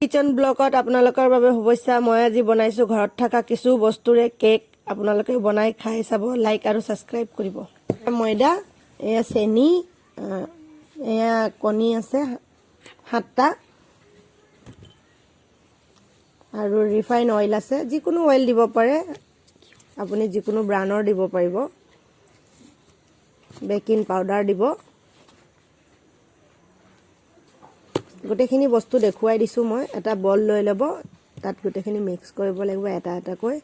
Kitchen ব্লকত আপোনালোকৰ বাবে শুভেচ্ছা। মই আজি বনাইছোঁ ঘৰত থকা কিছু বস্তুৰে কেক। আপোনালোকে বনাই খাই চাব, লাইক আৰু ছাবস্ক্ৰাইব কৰিব। ময়দা, এয়া চেনি, এয়া কণী আছে 7টা আৰু ৰিফাইন অইল আছে। যিকোনো অইল দিব পাৰে, আপুনি যিকোনো ব্ৰাণ্ডৰ দিব পাৰিব। বেকিং পাউডাৰ দিব। গোটেইখিনি বস্তু দেখুৱাই দিছোঁ মই। এটা বল লৈ ল'ব, তাত গোটেইখিনি মিক্স কৰিব লাগিব এটা এটাকৈ।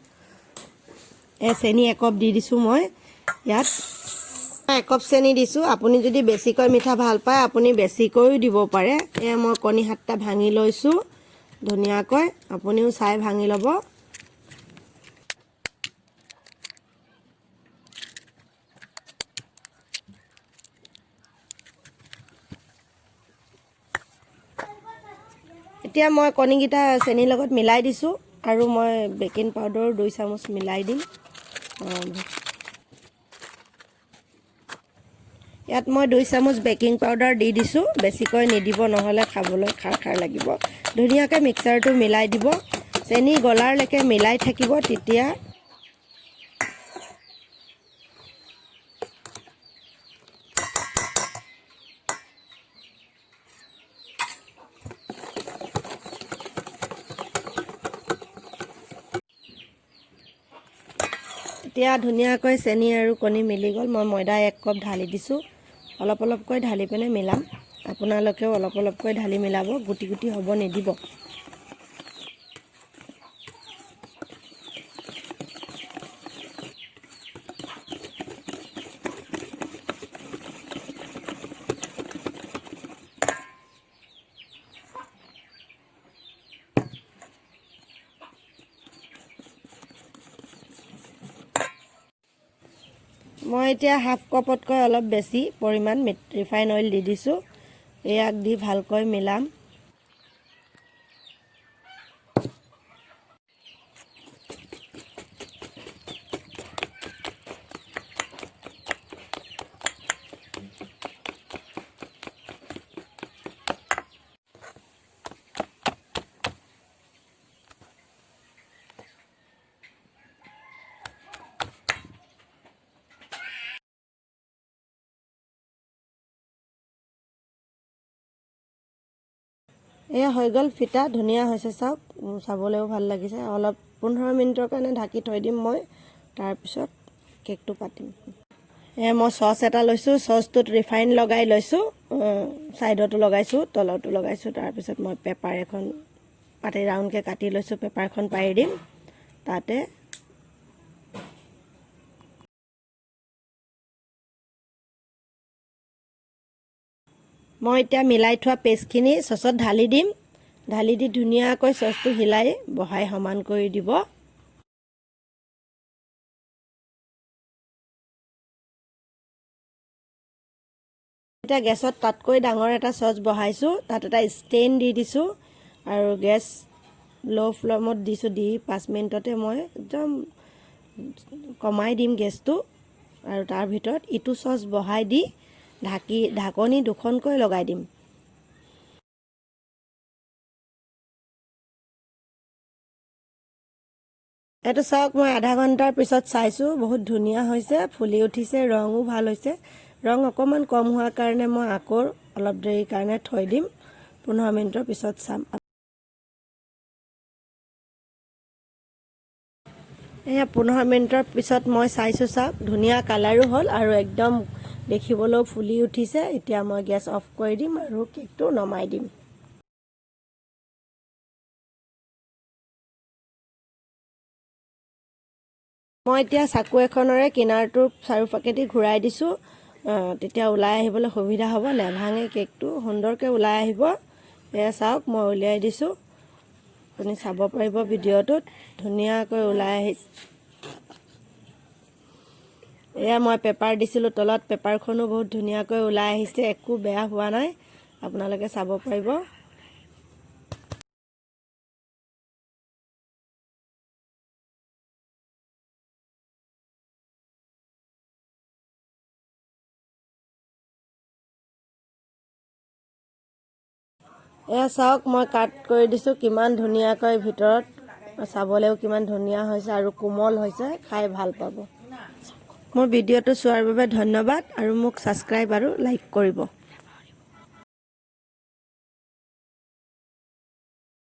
চেনি 1 কাপ দি দিছোঁ মই ইয়াত। 1 কাপ চেনি দিছোঁ। আপুনি যদি বেছিকৈ মিঠা ভাল পায় আপুনি বেছিকৈও দিব পাৰে। মই কণী 7টা ভাঙি লৈছোঁ ধুনীয়াকৈ, আপুনিও চাই ভাঙি ল'ব। এতিয়া মই কণীকেইটা চেনিৰ লগত মিলাই দিছোঁ আৰু মই বেকিং পাউডাৰ 2 চামুচ মিলাই দিম। ইয়াত মই 2 চামুচ বেকিং পাউডাৰ দি দিছোঁ। বেছিকৈ নিদিব, নহ'লে খাবলৈ খাৰ খাৰ লাগিব। ধুনীয়াকৈ মিক্সাৰটো মিলাই দিব। চেনি গলাৰলৈকে মিলাই থাকিব। তেতিয়া ধুনীয়াকৈ চেনি আৰু কণী মিলি গ'ল। মই ময়দা 1 কাপ ঢালি দিছোঁ। অলপ অলপকৈ ঢালি পিনে মিলাম। আপোনালোকেও অলপ অলপকৈ ঢালি মিলাব, গুটি গুটি হ'ব নিদিব। মই এতিয়া 1/2 কাপতকৈ অলপ বেছি পৰিমাণ ৰিফাইন অইল দি দিছোঁ। ইয়াক দি ভালকৈ মিলাম। এয়া হৈ গ'ল ফিটা, ধুনীয়া হৈছে চাওক, চাবলৈও ভাল লাগিছে। অলপ 15 মিনিটৰ কাৰণে ঢাকি থৈ দিম মই, তাৰপিছত কেকটো পাতিম। মই চচ এটা লৈছোঁ, চচটোত ৰিফাইন লগাই লৈছোঁ, ছাইডতো লগাইছোঁ, তলতো লগাইছোঁ। তাৰপিছত মই পেপাৰ এখন পাতি ৰাউণ্ডকৈ কাটি লৈছোঁ, পেপাৰখন পাৰি দিম তাতে। মই এতিয়া মিলাই থোৱা পেষ্টখিনি চচত ঢালি দিম। ঢালি দি ধুনীয়াকৈ চচটো হিলাই বহাই সমান কৰি দিব। এতিয়া গেছত তাতকৈ ডাঙৰ এটা চচ বহাইছোঁ, তাত এটা ষ্টেণ্ড দি দিছোঁ আৰু গেছ ল' ফ্লেমত দিছোঁ। দি 5 মিনিটতে মই একদম কমাই দিম গেছটো আৰু তাৰ ভিতৰত ইটো চচ বহাই দি ঢাকনি 2খনকৈ লগাই দিম। এইটো চাওক, মই আধা ঘণ্টাৰ পিছত চাইছোঁ, বহুত ধুনীয়া হৈছে, ফুলি উঠিছে, ৰঙো ভাল হৈছে। ৰং অকণমান কম হোৱাৰ কাৰণে মই আকৌ অলপ দেৰিৰ কাৰণে থৈ দিম। 15 মিনিটৰ পিছত চাম। এয়া 15 মিনিটৰ পিছত মই চাইছোঁ, চাওক ধুনীয়া কালাৰো হ'ল আৰু একদম দেখিবলৈও ফুলি উঠিছে। এতিয়া মই গেছ অফ কৰি দিম আৰু কেকটো নমাই দিম। মই এতিয়া চাকু এখনেৰে কিনাৰটো চাৰিওফাকেদি ঘূৰাই দিছোঁ, তেতিয়া ওলাই আহিবলৈ সুবিধা হ'ব, নেভাঙে কেকটো, সুন্দৰকৈ ওলাই আহিব। এয়া চাওক, মই উলিয়াই দিছোঁ, আপুনি চাব পাৰিব ভিডিঅ'টোত, ধুনীয়াকৈ ওলাই আহিছে। এয়া মই পেপাৰ দিছিলোঁ তলত, পেপাৰখনো বহুত ধুনীয়াকৈ ওলাই আহিছে, একো বেয়া হোৱা নাই, আপোনালোকে চাব পাৰিব। এয়া চাওক মই কাট কৰি দিছোঁ কিমান ধুনীয়াকৈ ভিতৰত চাবলৈও কিমান ধুনীয়া হৈছে আৰু কোমল হৈছে খাই ভাল পাব মোৰ ভিডিঅ'টো চোৱাৰ বাবে ধন্যবাদ আৰু মোক ছাবস্ক্ৰাইব আৰু লাইক কৰিব